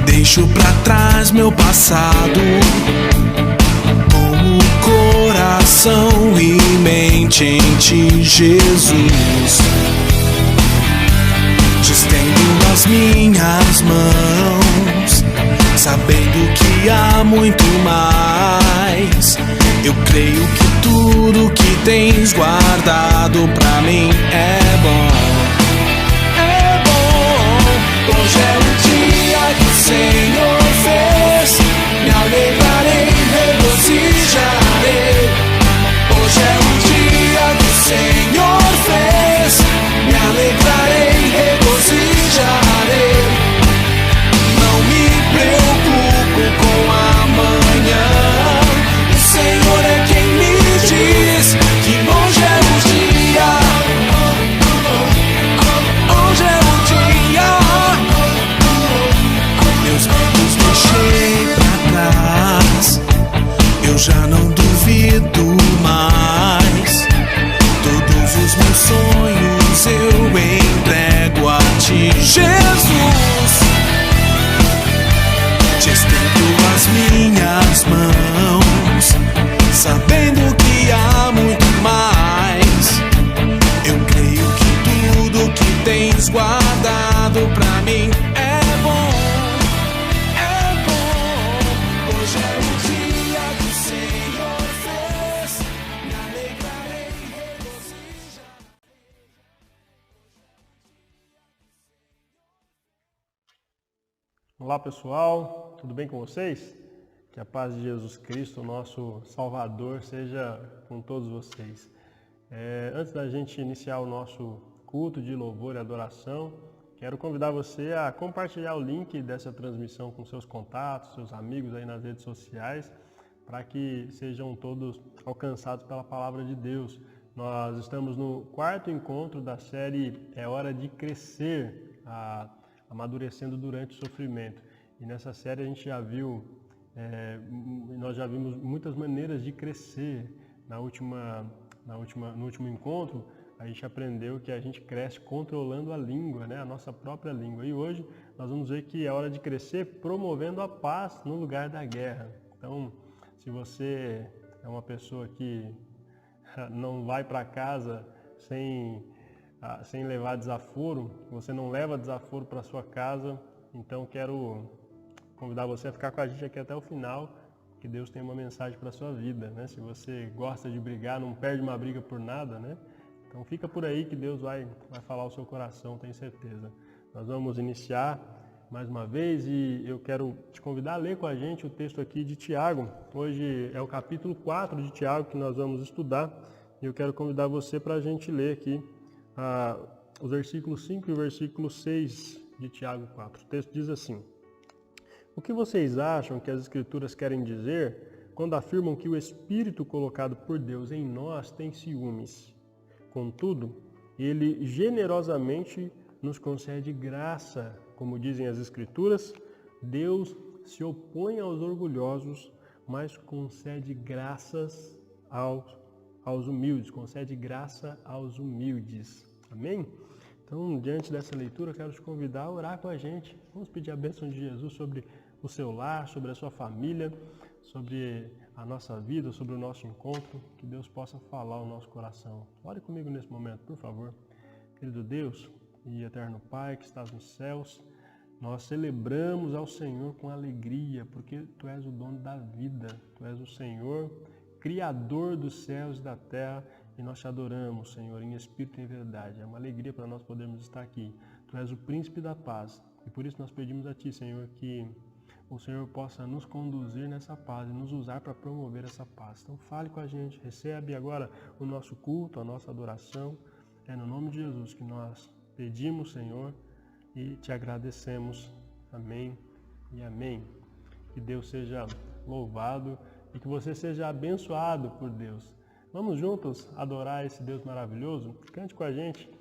Deixo pra trás meu passado, com o coração e mente em ti, Jesus. Te estendo as minhas mãos, sabendo que há muito mais. Eu creio que tudo que tens guardado pra mim é bom. É bom. Hoje é o dia que o Senhor fez, me alegrarei, regozijarei. Hoje é o dia que o Senhor fez, me alegrarei, regozijarei. Não me preocupo com amanhã, o Senhor é quem me diz que hoje é o dia. Hoje é o dia. Meus medos deixei pra trás, eu já não duvido mais. Todos os meus sonhos eu entrego a ti, Jesus. Te estendo as minhas mãos, sabendo que há muito mais. Eu creio que tudo que tens guardado pra mim é bom. É bom. Hoje é o dia que o Senhor fez, me alegrarei, regozijarei. Olá pessoal, tudo bem com vocês? Que a paz de Jesus Cristo, nosso Salvador, seja com todos vocês. Antes da gente iniciar o nosso culto de louvor e adoração, quero convidar você a compartilhar o link dessa transmissão com seus contatos, seus amigos aí nas redes sociais, para que sejam todos alcançados pela palavra de Deus. Nós estamos no 4º encontro da série É Hora de Crescer, amadurecendo durante o sofrimento. E nessa série a gente nós já vimos muitas maneiras de crescer. No último encontro, a gente aprendeu que a gente cresce controlando a língua, né? A nossa própria língua. E hoje nós vamos ver que é hora de crescer promovendo a paz no lugar da guerra. Então, se você é uma pessoa que não vai para casa sem levar desaforo, você não leva desaforo para sua casa, então quero convidar você a ficar com a gente aqui até o final, que Deus tem uma mensagem para a sua vida, né? Se você gosta de brigar, não perde uma briga por nada, né? Então fica por aí que Deus vai falar ao seu coração, tenho certeza. Nós vamos iniciar mais uma vez e eu quero te convidar a ler com a gente o texto aqui de Tiago. Hoje é o capítulo 4 de Tiago que nós vamos estudar e eu quero convidar você para a gente ler aqui os versículos 5 e o versículo 6 de Tiago 4. O texto diz assim: O que vocês acham que as Escrituras querem dizer quando afirmam que o Espírito colocado por Deus em nós tem ciúmes? Contudo, Ele generosamente nos concede graça. Como dizem as Escrituras, Deus se opõe aos orgulhosos, mas concede graças aos humildes, concede graça aos humildes. Amém? Então, diante dessa leitura, eu quero te convidar a orar com a gente. Vamos pedir a bênção de Jesus sobre o seu lar, sobre a sua família, sobre a nossa vida, sobre o nosso encontro. Que Deus possa falar ao nosso coração. Ore comigo nesse momento, por favor. Querido Deus e eterno Pai que estás nos céus, nós celebramos ao Senhor com alegria, porque Tu és o dono da vida. Tu és o Senhor, Criador dos céus e da terra, e nós te adoramos, Senhor, em espírito e em verdade. É uma alegria para nós podermos estar aqui. Tu és o príncipe da paz, e por isso nós pedimos a Ti, Senhor, que o Senhor possa nos conduzir nessa paz e nos usar para promover essa paz. Então fale com a gente, recebe agora o nosso culto, a nossa adoração. É no nome de Jesus que nós pedimos, Senhor, e te agradecemos. Amém e amém. Que Deus seja louvado e que você seja abençoado por Deus. Vamos juntos adorar esse Deus maravilhoso? Cante com a gente.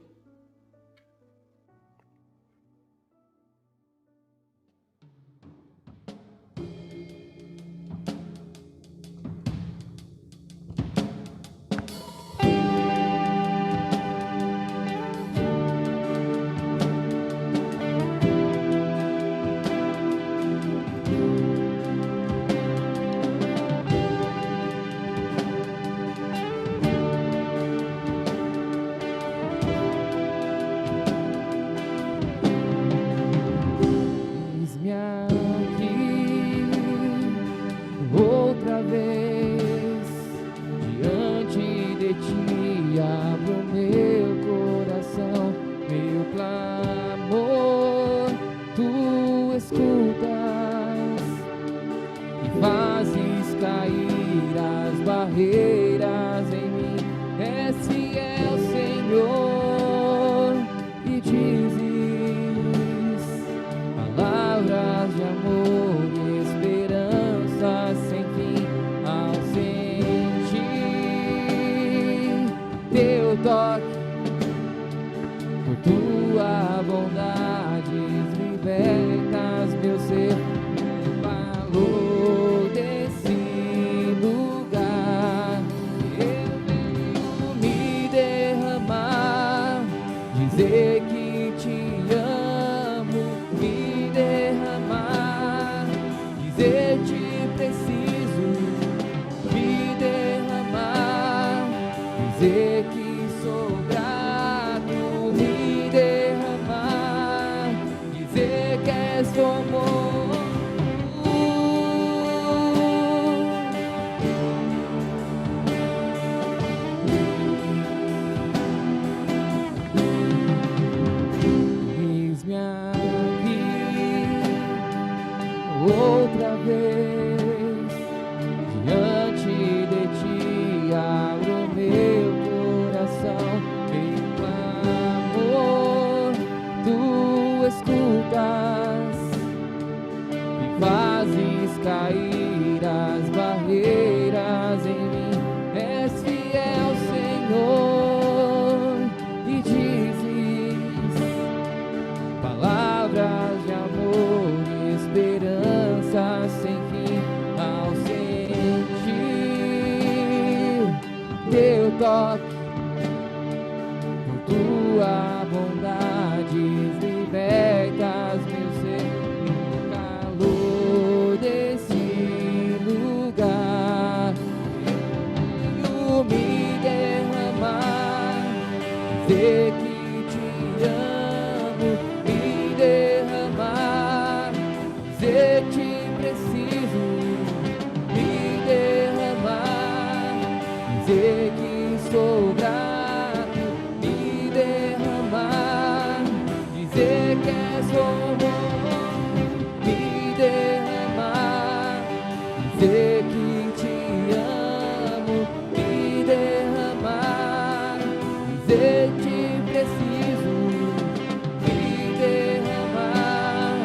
Outra vez diante de ti abro meu coração, meu clamor tu escutas e fazes cair as barreiras em mim. És fiel, Senhor, e dizes palavras de amor e esperança sem fim ao sentir teu toque. Por tua bondade libertas meu ser, o valor desse lugar. Eu venho me derramar, dizer que te amo, me derramar, dizer te preciso, me derramar, dizer que sou grato, me derramar, dizer que és o amor. Eis-me aqui outra vez diante de ti abro meu coração, meu clamor tu escutas e fazes cair as barreiras em mim. És fiel, Senhor, e dizes palavras de amor e esperança sem fim ao sentir teu toque. Por tua bondade libertas meu ser, no calor desse lugar. Eu venho me derramar, dizer que te amo, me derramar, dizer te preciso, me derramar, dizer que sou grato, me derramar, dizer que és o amor, me derramar, dizer que te amo, me derramar, dizer te preciso, me derramar,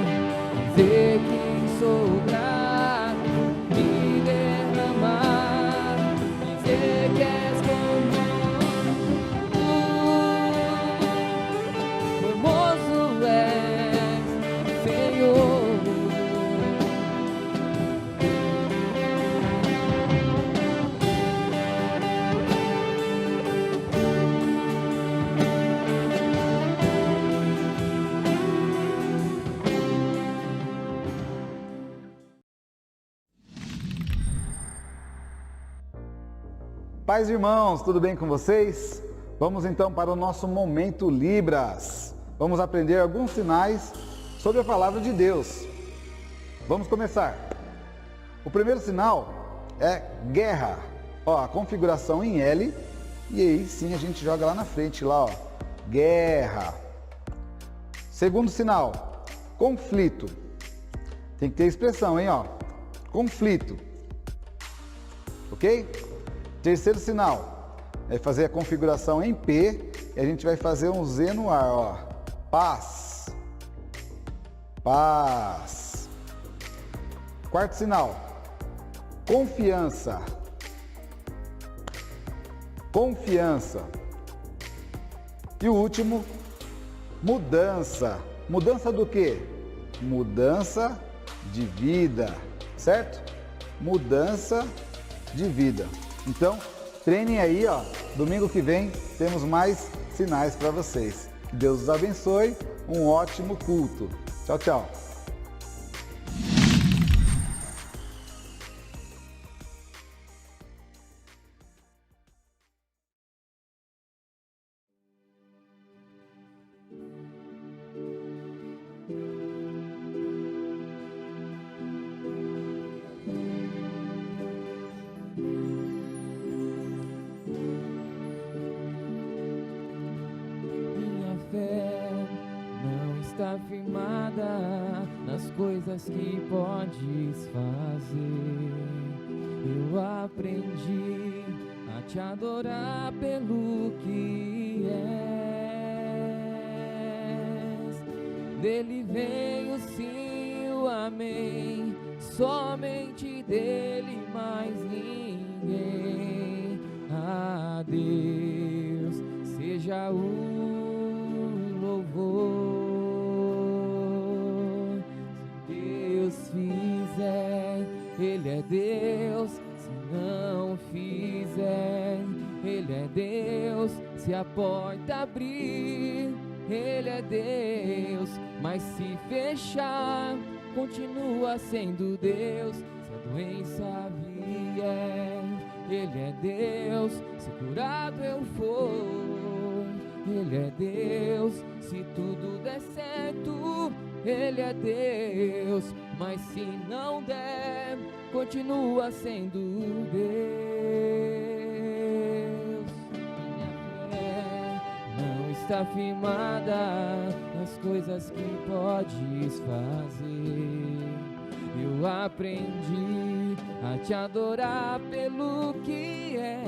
dizer que sou grato, me derramar, dizer que és como formoso és, Senhor. Paz, irmãos, tudo bem com vocês? Vamos então para o nosso Momento Libras. Vamos aprender alguns sinais sobre a Palavra de Deus. Vamos começar. O primeiro sinal é guerra. Ó, a configuração em L, e aí sim a gente joga lá na frente, lá, ó, guerra. Segundo sinal, conflito. Tem que ter expressão, hein, ó, conflito. Ok? Terceiro sinal, é fazer a configuração em P, e a gente vai fazer um Z no ar, ó. Paz. Paz. Quarto sinal, confiança. Confiança. E o último, mudança. Mudança do quê? Mudança de vida, certo? Mudança de vida. Então, treinem aí, ó. Domingo que vem temos mais sinais para vocês. Que Deus os abençoe. Um ótimo culto. Tchau, tchau. Está firmada nas coisas que podes fazer. Eu aprendi a te adorar pelo que és. Dele vem o sim, o amém, somente dele mais ninguém. A Deus seja o louvor. Fizer, Ele é Deus. Se não fizer, Ele é Deus. Se a porta abrir, Ele é Deus. Mas se fechar, continua sendo Deus. Se a doença vier, Ele é Deus. Se curado eu for, Ele é Deus. Se tudo der certo, Ele é Deus, mas se não der, continua sendo Deus. Minha fé não está firmada nas coisas que podes fazer. Eu aprendi a te adorar pelo que é.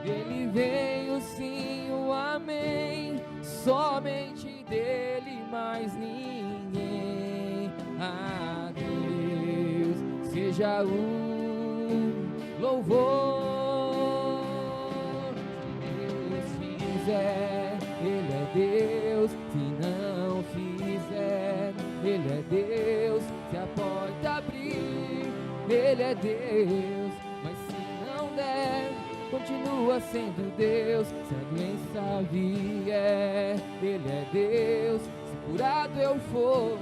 Ele veio sim, o amém, somente dele mais ninguém. A Deus seja o louvor. Se Deus fizer, Ele é Deus. Se não fizer, Ele é Deus. Se a porta abrir, Ele é Deus. Mas se não der, continua sendo Deus. Se a doença vier, Ele é Deus. Se curado eu for,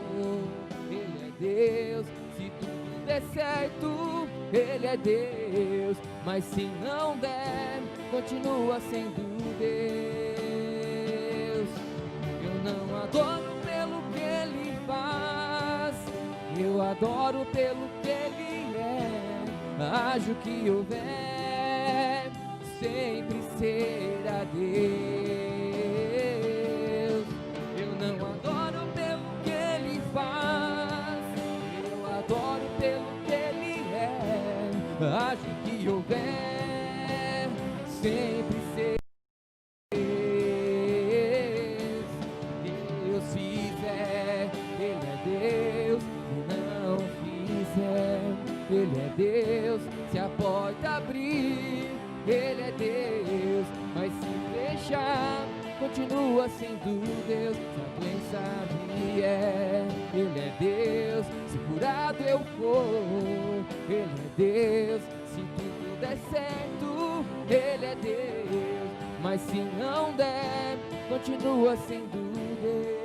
Ele é Deus. Se tudo der certo, Ele é Deus. Mas se não der, continua sendo Deus. Eu não adoro pelo que Ele faz, eu adoro pelo que Ele é. Haja o que houver, sempre será Deus. Eu não adoro pelo que Ele faz, eu adoro pelo que Ele é. Haja o que houver, sempre será Deus. Deus fizer, Ele é Deus. Se não fizer, Ele é Deus. Se a porta abrir, Ele é Deus. Mas se fechar, continua sendo Deus. Se a doença vier, Ele é Deus. Se curado eu for, Ele é Deus. Se tudo der certo, Ele é Deus. Mas se não der, continua sendo Deus.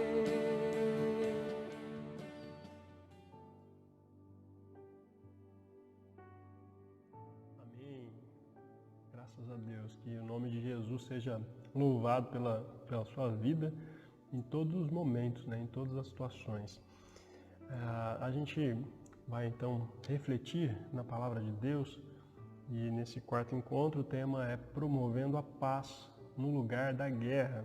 Graças a Deus, que o nome de Jesus seja louvado pela sua vida em todos os momentos, né, em todas as situações. A gente vai então refletir na palavra de Deus e nesse quarto encontro o tema é promovendo a paz no lugar da guerra.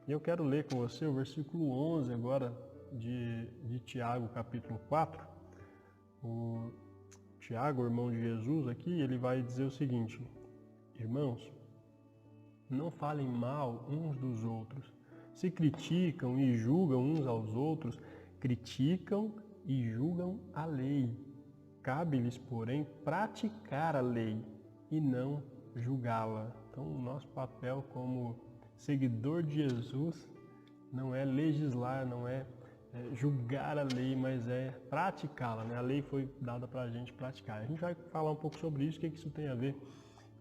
E eu quero ler com você o versículo 11 agora de Tiago, capítulo 4. O Tiago, irmão de Jesus aqui, ele vai dizer o seguinte: irmãos, não falem mal uns dos outros. Se criticam e julgam uns aos outros, criticam e julgam a lei. Cabe-lhes, porém, praticar a lei e não julgá-la. Então, o nosso papel como seguidor de Jesus não é legislar, não é julgar a lei, mas é praticá-la, né? A lei foi dada para a gente praticar. A gente vai falar um pouco sobre isso, o que isso tem a ver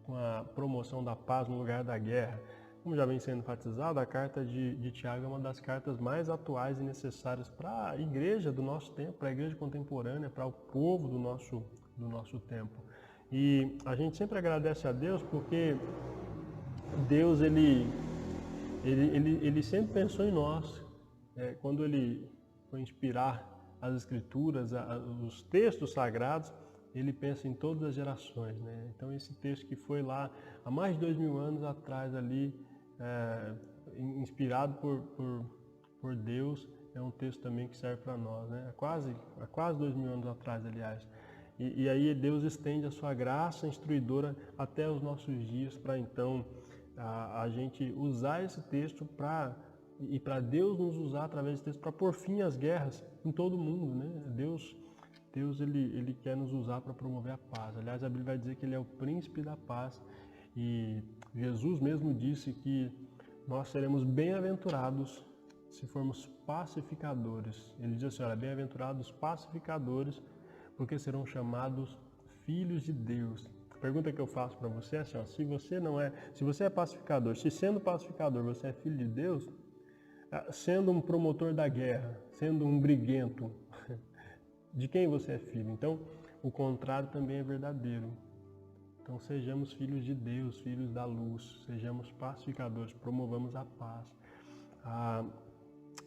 com a promoção da paz no lugar da guerra. Como já vem sendo enfatizado, a carta de Tiago é uma das cartas mais atuais e necessárias para a igreja do nosso tempo, para a igreja contemporânea, para o povo do nosso tempo. E a gente sempre agradece a Deus porque Deus ele sempre pensou em nós. Quando ele foi inspirar as escrituras, os textos sagrados, ele pensa em todas as gerações, né? Então esse texto que foi lá há mais de 2000 anos atrás ali, inspirado por Deus, é um texto também que serve para nós, né? Há quase 2000 anos atrás, aliás. E aí Deus estende a sua graça instruidora até os nossos dias para então a gente usar esse texto para Deus nos usar através desse texto para pôr fim às guerras em todo o mundo, né? Deus ele quer nos usar para promover a paz. Aliás, a Bíblia vai dizer que ele é o príncipe da paz e Jesus mesmo disse que nós seremos bem-aventurados se formos pacificadores. Ele diz assim, olha, bem-aventurados pacificadores, porque serão chamados filhos de Deus. A pergunta que eu faço para você é assim, ó, se você é pacificador, se sendo pacificador você é filho de Deus, sendo um promotor da guerra, sendo um briguento, de quem você é filho? Então, o contrário também é verdadeiro. Então, sejamos filhos de Deus, filhos da luz, sejamos pacificadores, promovamos a paz.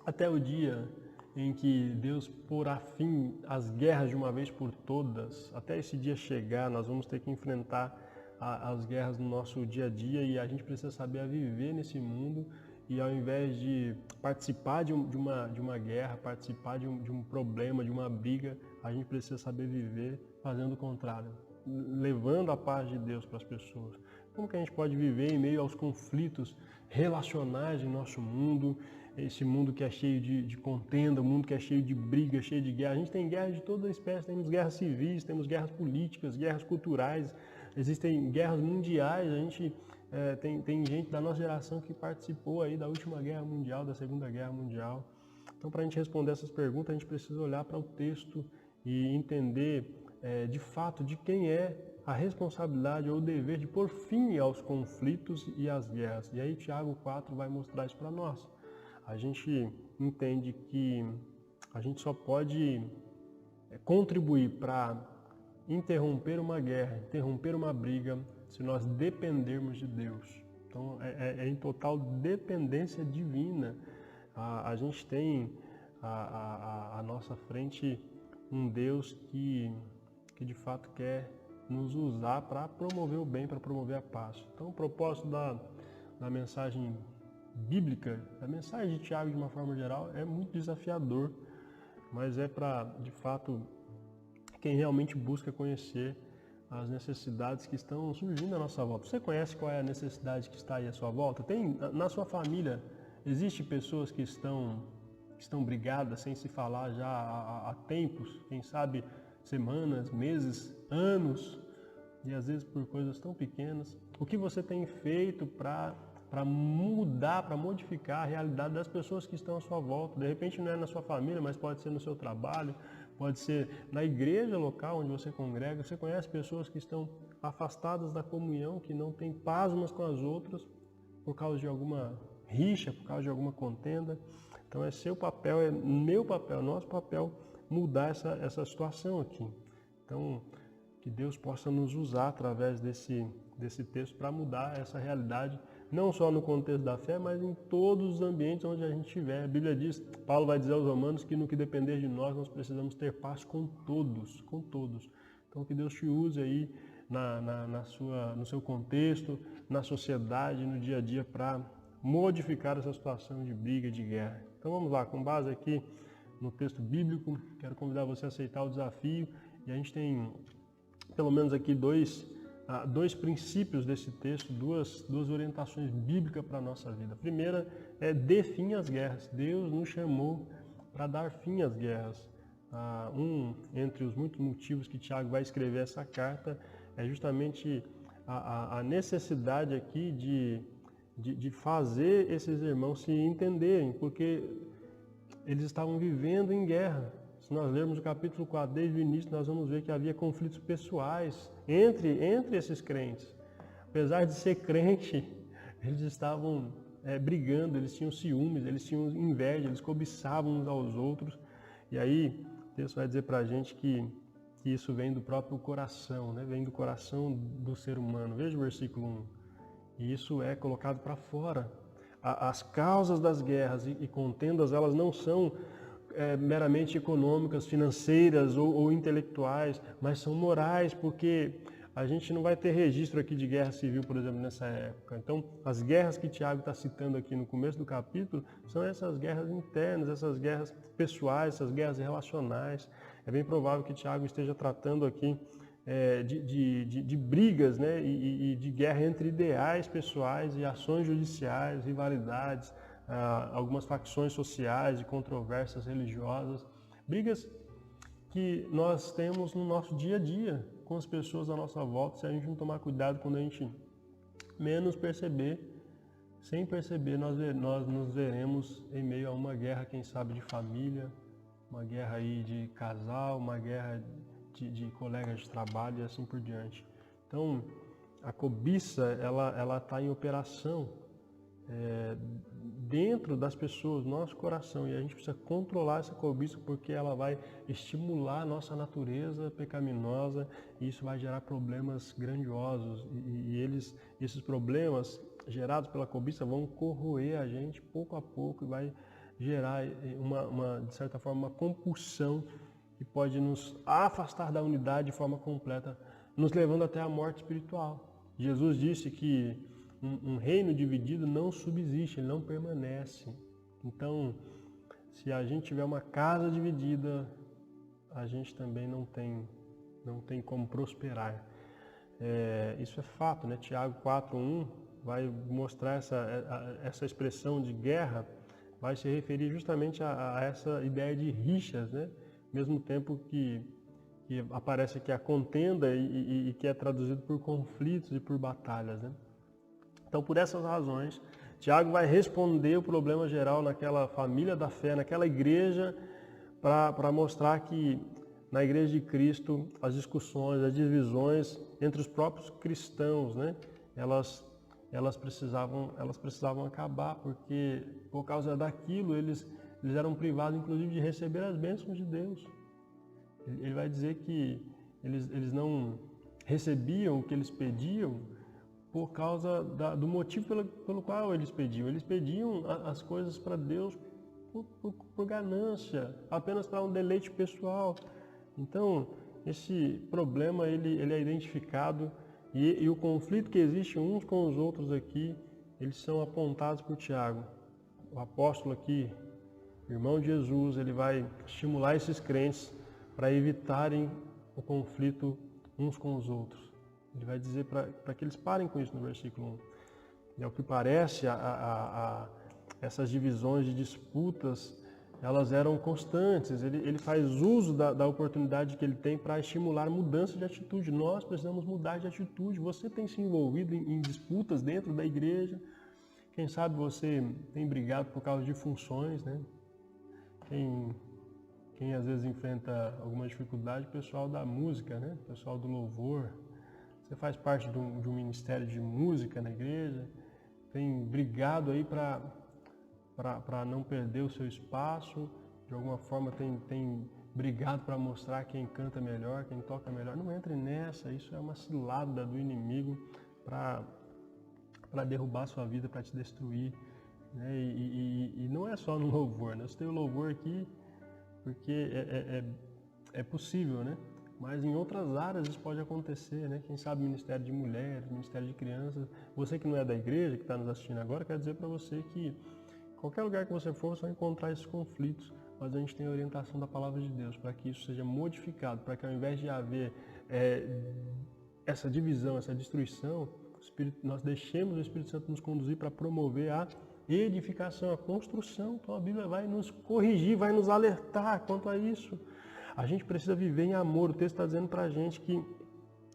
Até o dia em que Deus porá fim às guerras de uma vez por todas, até esse dia chegar, nós vamos ter que enfrentar as guerras no nosso dia a dia e a gente precisa saber viver nesse mundo e ao invés de participar de uma guerra, participar de um problema, de uma briga, a gente precisa saber viver fazendo o contrário, levando a paz de Deus para as pessoas. Como que a gente pode viver em meio aos conflitos relacionais em nosso mundo, esse mundo que é cheio de contenda, um mundo que é cheio de briga, cheio de guerra. A gente tem guerras de toda espécie, temos guerras civis, temos guerras políticas, guerras culturais, existem guerras mundiais. A gente tem gente da nossa geração que participou aí da última guerra mundial, da Segunda Guerra Mundial. Então, para a gente responder essas perguntas, a gente precisa olhar para o texto e entender de fato de quem é a responsabilidade ou o dever de pôr fim aos conflitos e às guerras. E aí Tiago 4 vai mostrar isso para nós. A gente entende que a gente só pode contribuir para interromper uma guerra, interromper uma briga, se nós dependermos de Deus. Então é em total dependência divina. A gente tem à nossa frente um Deus que de fato quer nos usar para promover o bem, para promover a paz. Então o propósito da mensagem bíblica, a mensagem de Tiago de uma forma geral é muito desafiador, mas é para, de fato, quem realmente busca conhecer as necessidades que estão surgindo à nossa volta. Você conhece qual é a necessidade que está aí à sua volta? Tem na sua família, existe pessoas que estão brigadas sem se falar já há tempos, quem sabe semanas, meses, anos, e às vezes por coisas tão pequenas. O que você tem feito para mudar, para modificar a realidade das pessoas que estão à sua volta? De repente não é na sua família, mas pode ser no seu trabalho, pode ser na igreja local onde você congrega. Você conhece pessoas que estão afastadas da comunhão, que não têm paz umas com as outras por causa de alguma rixa, por causa de alguma contenda. Então é seu papel, é meu papel, é nosso papel mudar essa situação aqui. Então, que Deus possa nos usar através desse texto para mudar essa realidade, não só no contexto da fé, mas em todos os ambientes onde a gente estiver. A Bíblia diz, Paulo vai dizer aos Romanos que no que depender de nós precisamos ter paz com todos, com todos. Então que Deus te use aí no seu contexto, na sociedade, no dia a dia para modificar essa situação de briga, de guerra. Então vamos lá, com base aqui no texto bíblico, quero convidar você a aceitar o desafio e a gente tem pelo menos aqui dois princípios desse texto, duas orientações bíblicas para a nossa vida. A primeira é dê fim às guerras. Deus nos chamou para dar fim às guerras. Entre os muitos motivos que Tiago vai escrever essa carta é justamente a necessidade aqui de fazer esses irmãos se entenderem, porque eles estavam vivendo em guerra. Se nós lermos o capítulo 4 desde o início, nós vamos ver que havia conflitos pessoais entre esses crentes. Apesar de ser crente, eles estavam brigando, eles tinham ciúmes, eles tinham inveja, eles cobiçavam uns aos outros. E aí, o texto vai dizer para a gente que isso vem do próprio coração, né? Vem do coração do ser humano. Veja o versículo 1. E isso é colocado para fora. As causas das guerras e contendas, elas não são meramente econômicas, financeiras ou intelectuais, mas são morais, porque a gente não vai ter registro aqui de guerra civil, por exemplo, nessa época. Então, as guerras que Tiago está citando aqui no começo do capítulo são essas guerras internas, essas guerras pessoais, essas guerras relacionais. É bem provável que Tiago esteja tratando aqui de brigas, né, e de guerra entre ideais pessoais e ações judiciais, rivalidades, algumas facções sociais e controvérsias religiosas, brigas que nós temos no nosso dia a dia com as pessoas à nossa volta, se a gente não tomar cuidado, quando a gente menos perceber, sem perceber, nós nos veremos em meio a uma guerra, quem sabe, de família, uma guerra aí de casal, uma guerra de colegas de trabalho e assim por diante. Então, a cobiça, ela está em operação dentro das pessoas, nosso coração, e a gente precisa controlar essa cobiça, porque ela vai estimular a nossa natureza pecaminosa e isso vai gerar problemas grandiosos e esses problemas gerados pela cobiça vão corroer a gente pouco a pouco e vai gerar de certa forma, uma compulsão que pode nos afastar da unidade de forma completa, nos levando até a morte espiritual. Jesus disse que um reino dividido não subsiste, ele não permanece. Então, se a gente tiver uma casa dividida, a gente também não tem como prosperar. Isso é fato, né? Tiago 4:1 vai mostrar essa expressão de guerra, vai se referir justamente a essa ideia de rixas, né? Mesmo tempo que aparece aqui a contenda e que é traduzido por conflitos e por batalhas, né? Então, por essas razões, Tiago vai responder o problema geral naquela família da fé, naquela igreja, para mostrar que na igreja de Cristo as discussões, as divisões entre os próprios cristãos, né, elas precisavam acabar, porque por causa daquilo eles eram privados, inclusive, de receber as bênçãos de Deus. Ele vai dizer que eles não recebiam o que eles pediam por causa do motivo pelo qual eles pediam. Eles pediam as coisas para Deus por ganância, apenas para um deleite pessoal. Então, esse problema ele é identificado e o conflito que existe uns com os outros aqui, eles são apontados por Tiago. O apóstolo aqui, irmão de Jesus, ele vai estimular esses crentes para evitarem o conflito uns com os outros. Ele vai dizer para que eles parem com isso no versículo 1. E ao que parece, essas divisões de disputas, elas eram constantes. Ele faz uso da oportunidade que ele tem para estimular mudança de atitude. Nós precisamos mudar de atitude. Você tem se envolvido em disputas dentro da igreja. Quem sabe você tem brigado por causa de funções, né? Quem às vezes enfrenta alguma dificuldade, o pessoal da música, né? O pessoal do louvor. Você faz parte de um ministério de música na igreja, tem brigado aí para não perder o seu espaço, de alguma forma tem brigado para mostrar quem canta melhor, quem toca melhor. Não entre nessa, isso é uma cilada do inimigo para derrubar a sua vida, para te destruir, né? E não é só no louvor, né? Você tem o louvor aqui porque é possível, né? Mas em outras áreas isso pode acontecer, né? Quem sabe ministério de mulheres, ministério de crianças. Você que não é da igreja, que está nos assistindo agora, quero dizer para você que qualquer lugar que você for, você vai encontrar esses conflitos, mas a gente tem a orientação da palavra de Deus para que isso seja modificado, para que ao invés de haver essa divisão, essa destruição, nós deixemos o Espírito Santo nos conduzir para promover a edificação, a construção. Então a Bíblia vai nos corrigir, vai nos alertar quanto a isso. A gente precisa viver em amor. O texto está dizendo para a gente que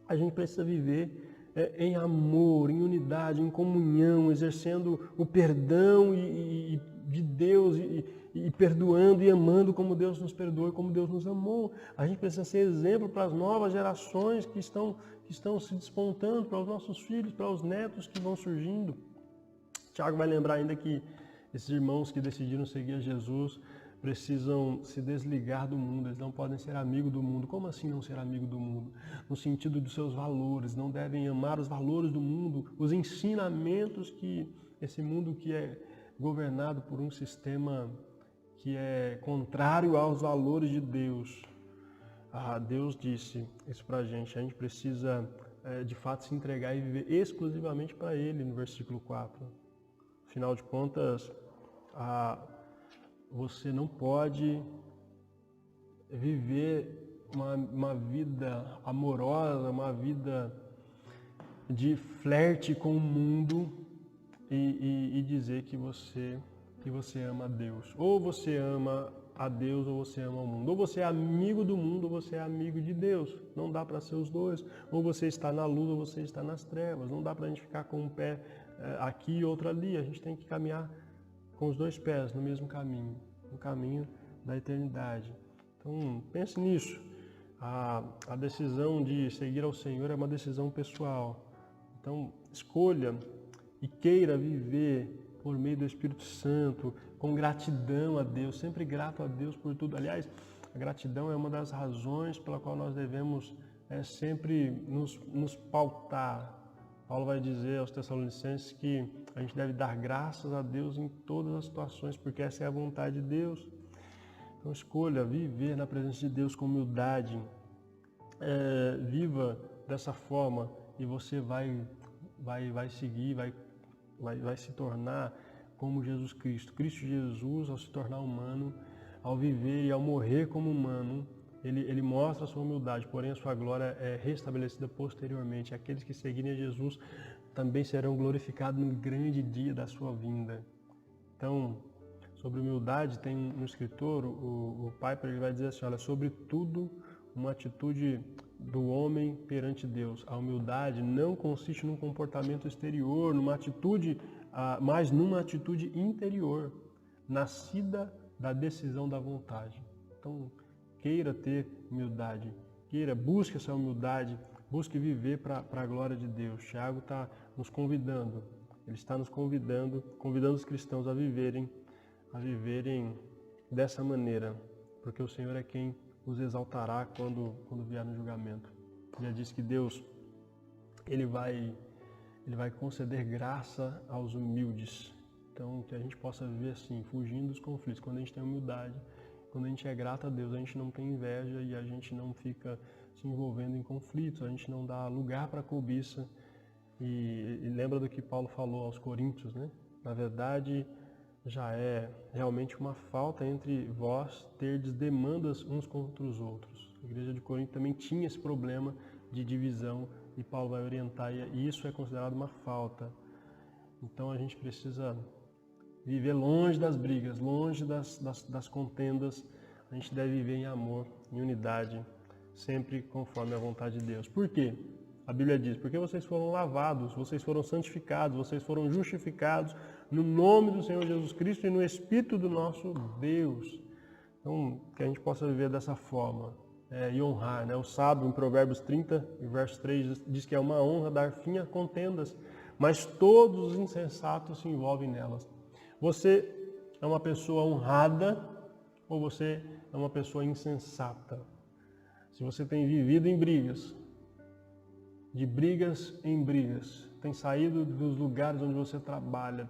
a gente precisa viver em amor, em unidade, em comunhão, exercendo o perdão de Deus e perdoando e amando como Deus nos perdoou e como Deus nos amou. A gente precisa ser exemplo para as novas gerações que estão se despontando, para os nossos filhos, para os netos que vão surgindo. Tiago vai lembrar ainda que esses irmãos que decidiram seguir a Jesus precisam se desligar do mundo, eles não podem ser amigo do mundo. Como assim não ser amigo do mundo? No sentido dos seus valores, não devem amar os valores do mundo, os ensinamentos que esse mundo que é governado por um sistema que é contrário aos valores de Deus. Deus disse isso pra gente, a gente precisa de fato se entregar e viver exclusivamente para Ele, no versículo 4. Afinal de contas, você não pode viver uma vida amorosa, uma vida de flerte com o mundo e dizer que você ama a Deus. Ou você ama a Deus ou você ama o mundo. Ou você é amigo do mundo ou você é amigo de Deus. Não dá para ser os dois. Ou você está na luz ou você está nas trevas. Não dá para a gente ficar com um pé aqui e outro ali. A gente tem que caminhar com os dois pés no mesmo caminho, no caminho da eternidade. Então, pense nisso. A decisão de seguir ao Senhor é uma decisão pessoal. Então, escolha e queira viver por meio do Espírito Santo, com gratidão a Deus, sempre grato a Deus por tudo. Aliás, a gratidão é uma das razões pela qual nós devemos sempre nos pautar. Paulo vai dizer aos Tessalonicenses que a gente deve dar graças a Deus em todas as situações, porque essa é a vontade de Deus. Então escolha viver na presença de Deus com humildade. Viva dessa forma e você vai seguir, vai se tornar como Jesus Cristo. Cristo Jesus, ao se tornar humano, ao viver e ao morrer como humano, ele mostra a sua humildade, porém a sua glória é restabelecida posteriormente. Aqueles que seguirem a Jesus também serão glorificados no grande dia da sua vinda. Então, sobre humildade, tem um escritor, o Piper, ele vai dizer assim, olha, sobretudo uma atitude do homem perante Deus. A humildade não consiste num comportamento exterior, numa atitude, mas numa atitude interior, nascida da decisão da vontade. Então, queira ter humildade, busque essa humildade, busque viver para a glória de Deus. Tiago está nos convidando, ele está nos convidando os cristãos a viverem dessa maneira, porque o Senhor é quem os exaltará quando vier no julgamento. Já disse que Deus ele vai conceder graça aos humildes. Então, que a gente possa viver assim, fugindo dos conflitos. Quando a gente tem humildade, quando a gente é grato a Deus, a gente não tem inveja e a gente não fica se envolvendo em conflitos, a gente não dá lugar para cobiça. E lembra do que Paulo falou aos Coríntios, né? Na verdade, já é realmente uma falta entre vós terdes demandas uns contra os outros. A igreja de Corinto também tinha esse problema de divisão e Paulo vai orientar, e isso é considerado uma falta. Então a gente precisa viver longe das brigas, longe das contendas. A gente deve viver em amor, em unidade, sempre conforme a vontade de Deus. Por quê? A Bíblia diz, porque vocês foram lavados, vocês foram santificados, vocês foram justificados no nome do Senhor Jesus Cristo e no Espírito do nosso Deus. Então, que a gente possa viver dessa forma e honrar, né? O sábio, em Provérbios 30, verso 3, diz que é uma honra dar fim a contendas, mas todos os insensatos se envolvem nelas. Você é uma pessoa honrada ou você é uma pessoa insensata? Se você tem vivido em brigas, de brigas em brigas, tem saído dos lugares onde você trabalha,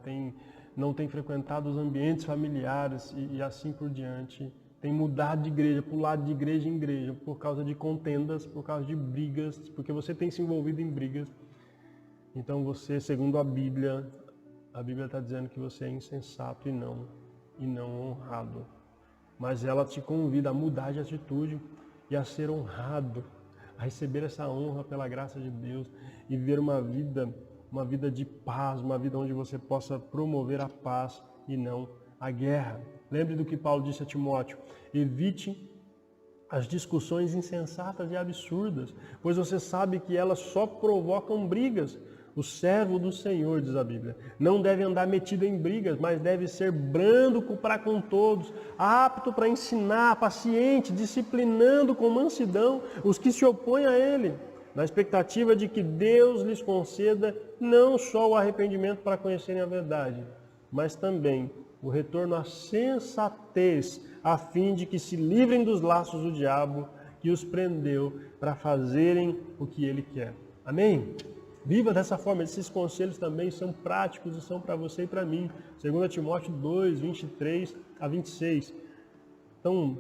não tem frequentado os ambientes familiares e assim por diante, tem mudado de igreja, pulado de igreja em igreja por causa de contendas, por causa de brigas, porque você tem se envolvido em brigas. Então você, segundo a Bíblia está dizendo que você é insensato e não honrado. Mas ela te convida a mudar de atitude e a ser honrado, a receber essa honra pela graça de Deus e viver uma vida de paz, uma vida onde você possa promover a paz e não a guerra. Lembre do que Paulo disse a Timóteo: evite as discussões insensatas e absurdas, pois você sabe que elas só provocam brigas. O servo do Senhor, diz a Bíblia, não deve andar metido em brigas, mas deve ser brando para com todos, apto para ensinar, paciente, disciplinando com mansidão os que se opõem a ele, na expectativa de que Deus lhes conceda não só o arrependimento para conhecerem a verdade, mas também o retorno à sensatez, a fim de que se livrem dos laços do diabo que os prendeu para fazerem o que ele quer. Amém? Viva dessa forma. Esses conselhos também são práticos e são para você e para mim. 2 Timóteo 2, 23 a 26. Então,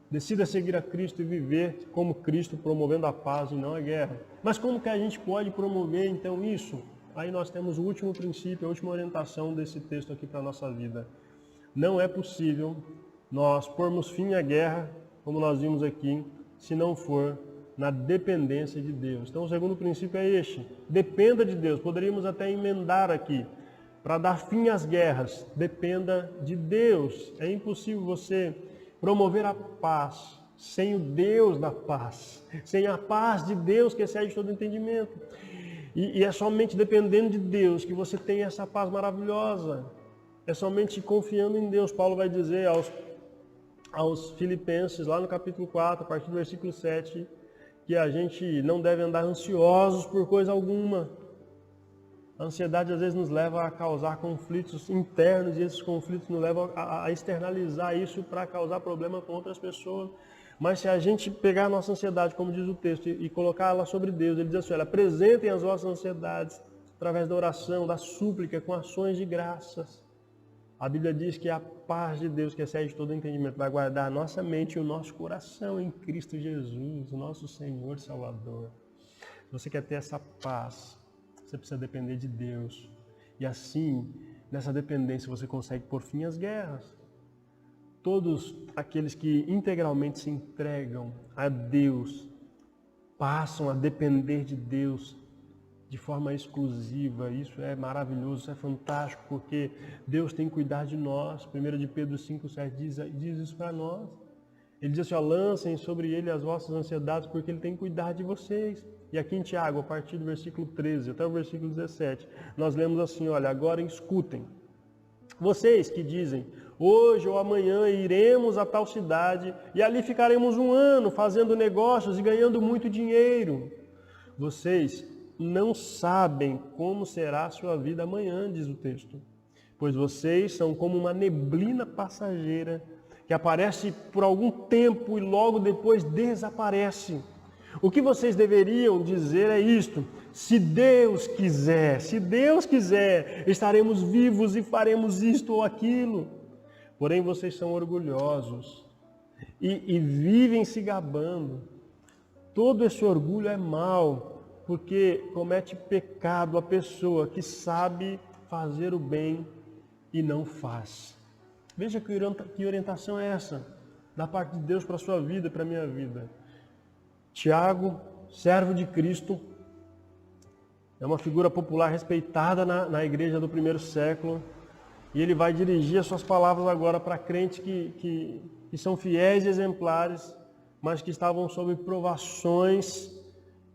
decida seguir a Cristo e viver como Cristo, promovendo a paz e não a guerra. Mas como que a gente pode promover então isso? Aí nós temos o último princípio, a última orientação desse texto aqui para a nossa vida. Não é possível nós pormos fim à guerra, como nós vimos aqui, se não for na dependência de Deus. Então o segundo princípio é este: dependa de Deus. Poderíamos até emendar aqui, para dar fim às guerras, dependa de Deus. É impossível você promover a paz sem o Deus da paz, sem a paz de Deus que excede todo entendimento. E é somente dependendo de Deus que você tem essa paz maravilhosa. É somente confiando em Deus. Paulo vai dizer aos Filipenses, lá no capítulo 4, a partir do versículo 7, que a gente não deve andar ansiosos por coisa alguma. A ansiedade às vezes nos leva a causar conflitos internos e esses conflitos nos levam a externalizar isso para causar problema com outras pessoas. Mas se a gente pegar a nossa ansiedade, como diz o texto, e colocar ela sobre Deus, ele diz assim: olha, apresentem as vossas ansiedades através da oração, da súplica, com ações de graças. A Bíblia diz que a paz de Deus, que excede todo entendimento, vai guardar a nossa mente e o nosso coração em Cristo Jesus, o nosso Senhor Salvador. Se você quer ter essa paz, você precisa depender de Deus. E assim, nessa dependência, você consegue pôr fim às guerras. Todos aqueles que integralmente se entregam a Deus, passam a depender de Deus de forma exclusiva. Isso é maravilhoso, isso é fantástico, porque Deus tem que cuidar de nós. 1 de Pedro 5,7 diz isso para nós. Ele diz assim: ó, lancem sobre ele as vossas ansiedades, porque ele tem que cuidar de vocês. E aqui em Tiago, a partir do versículo 13 até o versículo 17, nós lemos assim: olha, agora escutem. Vocês que dizem: hoje ou amanhã iremos a tal cidade e ali ficaremos 1 ano fazendo negócios e ganhando muito dinheiro. Vocês não sabem como será a sua vida amanhã, diz o texto. Pois vocês são como uma neblina passageira que aparece por algum tempo e logo depois desaparece. O que vocês deveriam dizer é isto: se Deus quiser, estaremos vivos e faremos isto ou aquilo. Porém vocês são orgulhosos e vivem se gabando. Todo esse orgulho é mau, porque comete pecado a pessoa que sabe fazer o bem e não faz. Veja que orientação é essa, da parte de Deus para a sua vida e para a minha vida. Tiago, servo de Cristo, é uma figura popular respeitada na igreja do primeiro século, e ele vai dirigir as suas palavras agora para crentes que são fiéis e exemplares, mas que estavam sob provações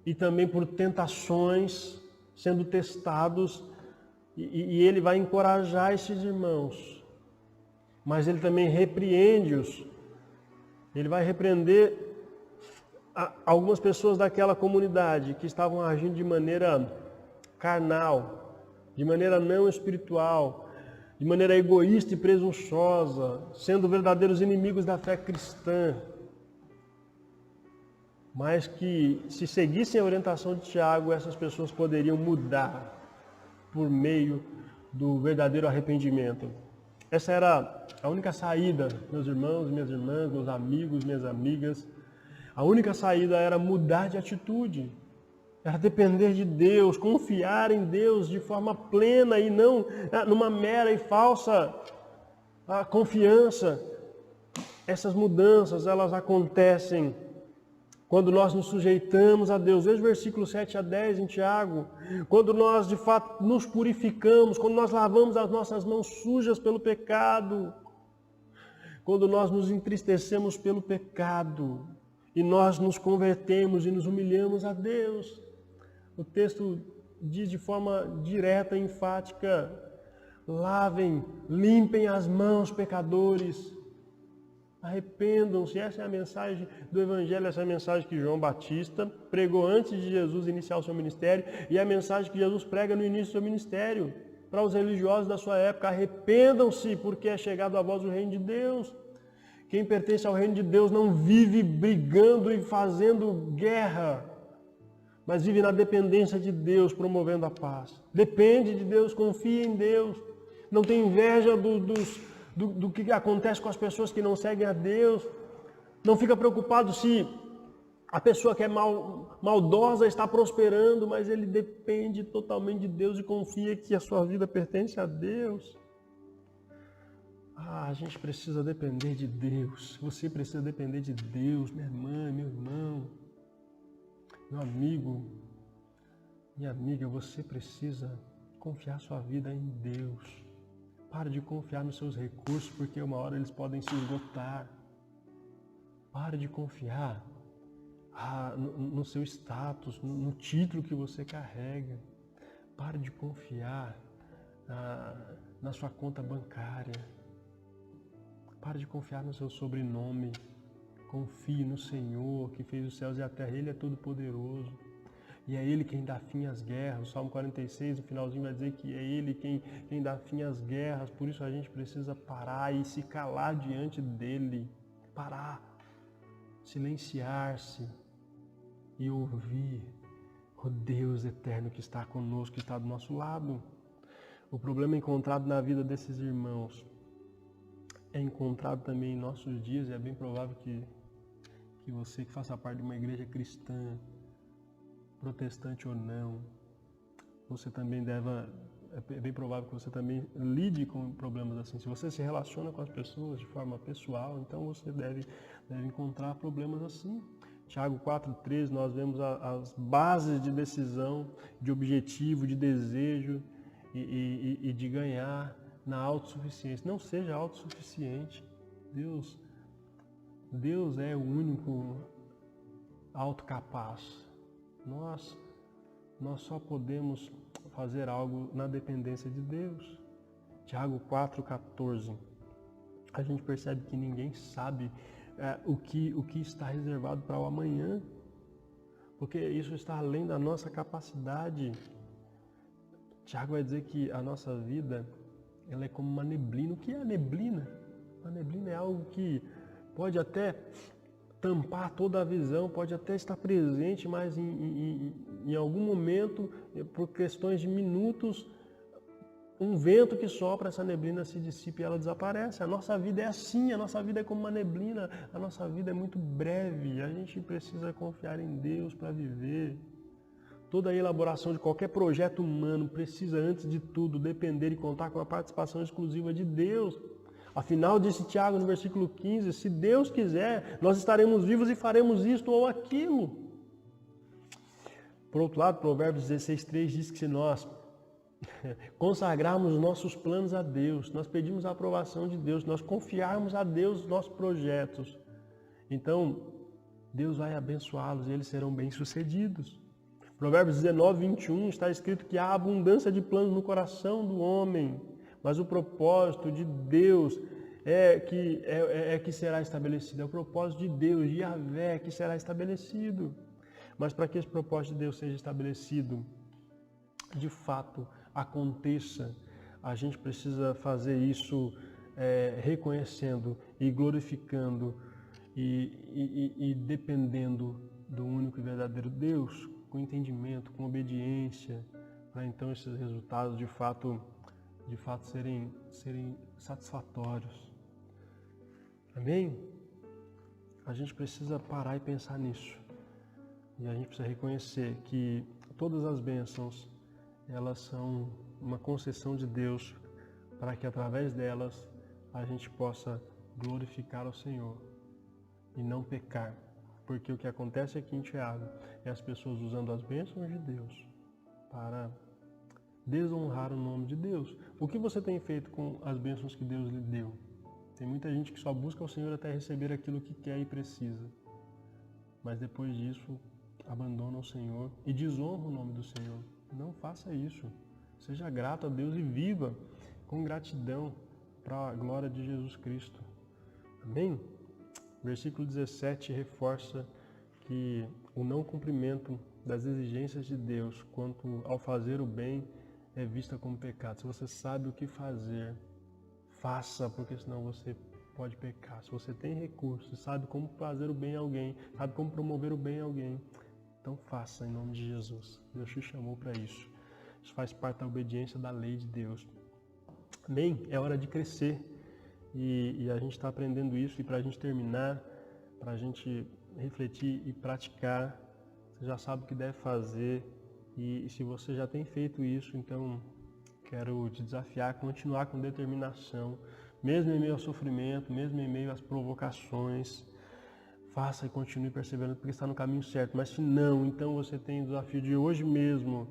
e também por tentações, sendo testados, e ele vai encorajar esses irmãos, mas ele também repreende-os. Ele vai repreender algumas pessoas daquela comunidade que estavam agindo de maneira carnal, de maneira não espiritual, de maneira egoísta e presunçosa, sendo verdadeiros inimigos da fé cristã. Mas que, se seguissem a orientação de Tiago, essas pessoas poderiam mudar por meio do verdadeiro arrependimento. Essa era a única saída, meus irmãos, minhas irmãs, meus amigos, minhas amigas. A única saída era mudar de atitude, era depender de Deus, confiar em Deus de forma plena e não numa mera e falsa confiança. Essas mudanças, elas acontecem quando nós nos sujeitamos a Deus. Veja o versículo 7 a 10 em Tiago. Quando nós de fato nos purificamos, quando nós lavamos as nossas mãos sujas pelo pecado, quando nós nos entristecemos pelo pecado e nós nos convertemos e nos humilhamos a Deus. O texto diz de forma direta e enfática: lavem, limpem as mãos, pecadores. Arrependam-se. Essa é a mensagem do Evangelho, essa é a mensagem que João Batista pregou antes de Jesus iniciar o seu ministério e é a mensagem que Jesus prega no início do seu ministério para os religiosos da sua época. Arrependam-se, porque é chegado a vós o reino de Deus. Quem pertence ao reino de Deus não vive brigando e fazendo guerra, mas vive na dependência de Deus, promovendo a paz. Depende de Deus, confia em Deus. Não tem inveja do que acontece com as pessoas que não seguem a Deus. Não fica preocupado se a pessoa que é maldosa está prosperando, mas ele depende totalmente de Deus e confia que a sua vida pertence a Deus. A gente precisa depender de Deus. Você precisa depender de Deus, minha irmã, meu irmão, meu amigo, minha amiga. Você precisa confiar sua vida em Deus. Pare de confiar nos seus recursos, porque uma hora eles podem se esgotar. Pare de confiar no seu status, no título que você carrega. Pare de confiar na sua conta bancária. Pare de confiar no seu sobrenome. Confie no Senhor, que fez os céus e a terra. Ele é todo poderoso. E é Ele quem dá fim às guerras. O Salmo 46, no finalzinho, vai dizer que é Ele quem dá fim às guerras. Por isso a gente precisa parar e se calar diante dEle. Parar, silenciar-se e ouvir o Deus eterno que está conosco, que está do nosso lado. O problema encontrado na vida desses irmãos é encontrado também em nossos dias, e é bem provável que você que faça parte de uma igreja cristã, protestante ou não, você também é bem provável que você também lide com problemas assim. Se você se relaciona com as pessoas de forma pessoal, então você deve encontrar problemas assim. Tiago 4,13, nós vemos as bases de decisão, de objetivo, de desejo e de ganhar na autossuficiência. Não seja autossuficiente. Deus é o único autocapaz. Nós só podemos fazer algo na dependência de Deus. Tiago 4,14. A gente percebe que ninguém sabe o que está reservado para o amanhã, porque isso está além da nossa capacidade. Tiago vai dizer que a nossa vida, ela é como uma neblina. O que é a neblina? A neblina é algo que pode até tampar toda a visão, pode até estar presente, mas em algum momento, por questões de minutos, um vento que sopra, essa neblina se dissipa e ela desaparece. A nossa vida é assim, a nossa vida é como uma neblina, a nossa vida é muito breve, a gente precisa confiar em Deus para viver. Toda a elaboração de qualquer projeto humano precisa, antes de tudo, depender e contar com a participação exclusiva de Deus. Afinal, disse Tiago no versículo 15, se Deus quiser, nós estaremos vivos e faremos isto ou aquilo. Por outro lado, Provérbios 16,3 diz que se nós consagrarmos os nossos planos a Deus, nós pedimos a aprovação de Deus, nós confiarmos a Deus os nossos projetos, então Deus vai abençoá-los e eles serão bem-sucedidos. Provérbios 19:21 está escrito que há abundância de planos no coração do homem, mas o propósito de Deus é que será estabelecido. É o propósito de Deus, de Yahvé, que será estabelecido. Mas para que esse propósito de Deus seja estabelecido, de fato, aconteça, a gente precisa fazer isso reconhecendo e glorificando e dependendo do único e verdadeiro Deus, com entendimento, com obediência, para então esses resultados de fato serem satisfatórios. Amém? A gente precisa parar e pensar nisso. E a gente precisa reconhecer que todas as bênçãos, elas são uma concessão de Deus para que através delas a gente possa glorificar ao Senhor e não pecar. Porque o que acontece aqui em Tiago é as pessoas usando as bênçãos de Deus para desonrar o nome de Deus. O que você tem feito com as bênçãos que Deus lhe deu? Tem muita gente que só busca o Senhor até receber aquilo que quer e precisa. mas depois disso abandona o Senhor e desonra o nome do Senhor. Não faça isso. Seja grato a Deus e viva com gratidão para a glória de Jesus Cristo. Amém? Versículo 17 reforça que o não cumprimento das exigências de Deus quanto ao fazer o bem é vista como pecado. Se você sabe o que fazer, faça, porque senão você pode pecar. Se você tem recursos, sabe como fazer o bem a alguém, sabe como promover o bem a alguém, então faça em nome de Jesus. Deus te chamou para isso. Isso faz parte da obediência da lei de Deus. Amém? É hora de crescer. E a gente está aprendendo isso. E para a gente terminar, para a gente refletir e praticar, você já sabe o que deve fazer. E se você já tem feito isso, então quero te desafiar a continuar com determinação, mesmo em meio ao sofrimento, mesmo em meio às provocações. Faça e continue perseverando, porque está no caminho certo. Mas se não, então você tem o desafio de hoje mesmo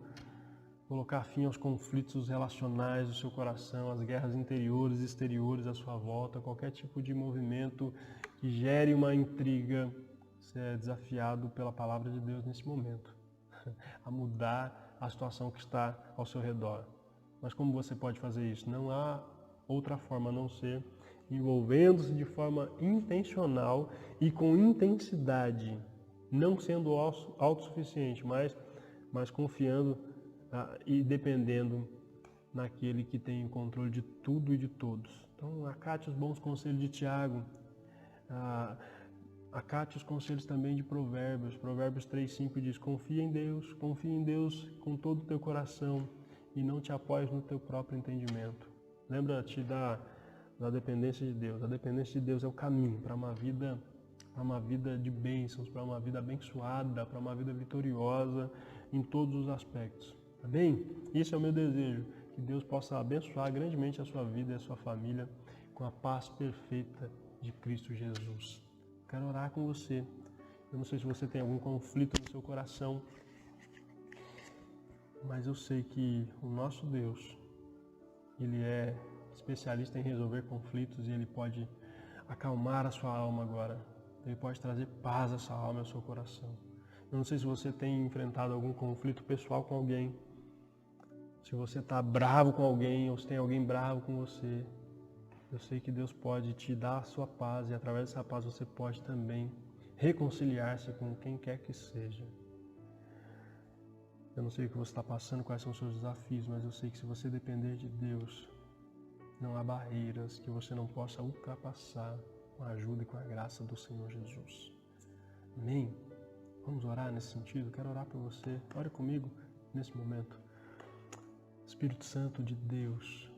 colocar fim aos conflitos relacionais do seu coração, às guerras interiores e exteriores à sua volta, qualquer tipo de movimento que gere uma intriga. Você é desafiado pela palavra de Deus nesse momento a mudar a situação que está ao seu redor. Mas como você pode fazer isso? Não há outra forma a não ser envolvendo-se de forma intencional e com intensidade, não sendo autossuficiente, mas confiando e dependendo naquele que tem o controle de tudo e de todos. Então, acate os bons conselhos de Tiago, acate os conselhos também de Provérbios. Provérbios 3:5 diz: confia em Deus com todo o teu coração e não te apoies no teu próprio entendimento. Lembra-te da dependência de Deus. A dependência de Deus é o caminho para uma vida de bênçãos, para uma vida abençoada, para uma vida vitoriosa em todos os aspectos. Amém? Esse é o meu desejo, que Deus possa abençoar grandemente a sua vida e a sua família com a paz perfeita de Cristo Jesus. Quero orar com você. Eu não sei se você tem algum conflito no seu coração, mas eu sei que o nosso Deus, Ele é especialista em resolver conflitos e Ele pode acalmar a sua alma agora. Ele pode trazer paz à sua alma e ao seu coração. Eu não sei se você tem enfrentado algum conflito pessoal com alguém, se você está bravo com alguém ou se tem alguém bravo com você. Eu sei que Deus pode te dar a sua paz e através dessa paz você pode também reconciliar-se com quem quer que seja. Eu não sei o que você está passando, quais são os seus desafios, mas eu sei que se você depender de Deus, não há barreiras que você não possa ultrapassar com a ajuda e com a graça do Senhor Jesus. Amém? Vamos orar nesse sentido? Quero orar por você. Ore comigo nesse momento. Espírito Santo de Deus,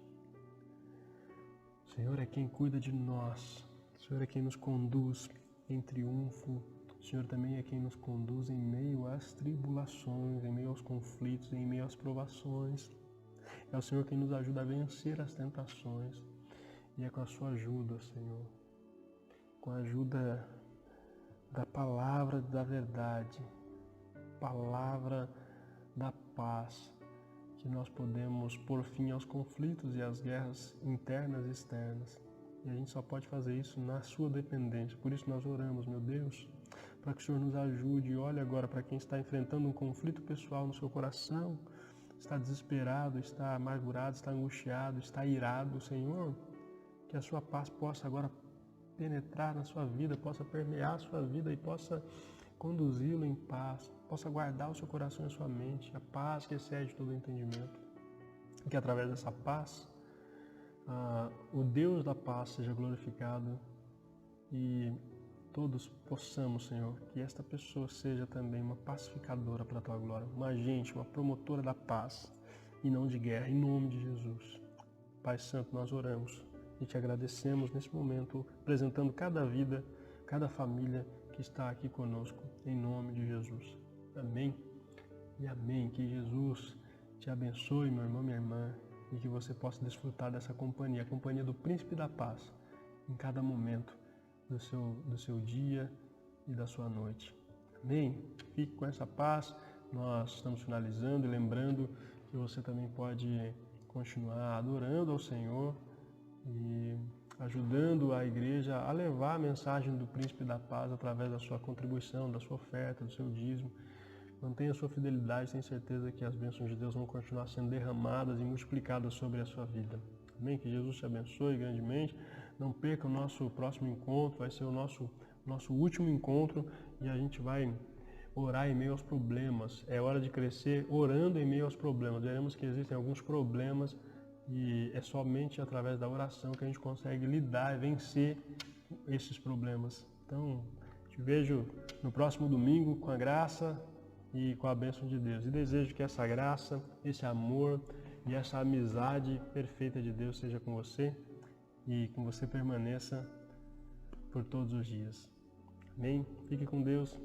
o Senhor é quem cuida de nós. O Senhor é quem nos conduz em triunfo. O Senhor também é quem nos conduz em meio às tribulações, em meio aos conflitos, em meio às provações. É o Senhor quem nos ajuda a vencer as tentações. E é com a sua ajuda, Senhor, com a ajuda da palavra da verdade, palavra da paz, que nós podemos pôr fim aos conflitos e às guerras internas e externas. E a gente só pode fazer isso na sua dependência. Por isso nós oramos, meu Deus, para que o Senhor nos ajude. E olhe agora para quem está enfrentando um conflito pessoal no seu coração, está desesperado, está amargurado, está angustiado, está irado, Senhor, que a sua paz possa agora penetrar na sua vida, possa permear a sua vida e possa conduzi-lo em paz, possa guardar o seu coração e a sua mente, a paz que excede todo o entendimento. E que através dessa paz, o Deus da paz seja glorificado e todos possamos, Senhor, que esta pessoa seja também uma pacificadora para a Tua glória, uma agente, uma promotora da paz e não de guerra, em nome de Jesus. Pai Santo, nós oramos e Te agradecemos nesse momento, apresentando cada vida, cada família que está aqui conosco, em nome de Jesus. Amém e amém. Que Jesus te abençoe, meu irmão, minha irmã, e que você possa desfrutar dessa companhia, a companhia do Príncipe da Paz, em cada momento do seu dia e da sua noite. Amém? Fique com essa paz. Nós estamos finalizando e lembrando que você também pode continuar adorando ao Senhor e ajudando a igreja a levar a mensagem do Príncipe da Paz através da sua contribuição, da sua oferta, do seu dízimo. Mantenha a sua fidelidade, tenho certeza que as bênçãos de Deus vão continuar sendo derramadas e multiplicadas sobre a sua vida. Amém? Que Jesus te abençoe grandemente. Não perca o nosso próximo encontro, vai ser o nosso último encontro e a gente vai orar em meio aos problemas. É hora de crescer orando em meio aos problemas. Veremos que existem alguns problemas e é somente através da oração que a gente consegue lidar e vencer esses problemas. Então, te vejo no próximo domingo com a graça e com a bênção de Deus. E desejo que essa graça, esse amor e essa amizade perfeita de Deus seja com você e com você permaneça por todos os dias. Amém? Fique com Deus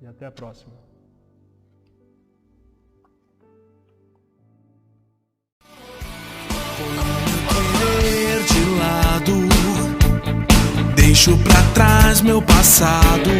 e até a próxima. Querer de lado, deixo pra trás meu passado.